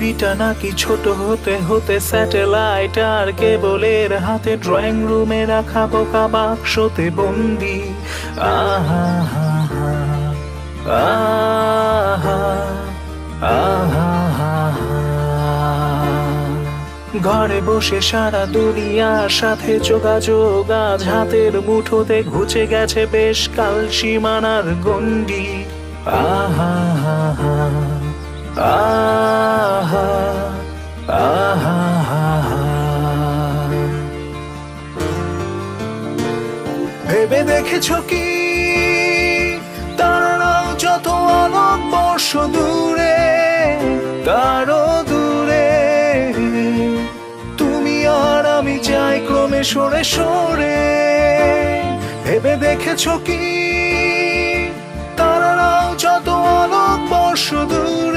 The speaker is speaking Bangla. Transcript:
পৃথিবীটা নাকি ছোট হতে হতে স্যাটেলাইট আর কেবলের হাতে, ড্রয়িং রুমে রাখা বোকা বাক্সতে বন্দি। আহা হা হা, আহা আহা হা হা। ঘরে বসে সারা দুনিয়ার সাথে যোগাযোগ আজ হাতের মুঠোতে, ঘুচে গেছে বেশ কাল সীমানার গণ্ডি। আহা হা হা, আহা আহা হা হা। ভেবে দেখেছো কি তারাও যত আলোক বর্ষ দূরে, তারও দূরে তুমি আর আমি যাই ক্রমে সরে সরে। ভেবে দেখেছো কি তারাও যত আলোক বর্ষ দূরে,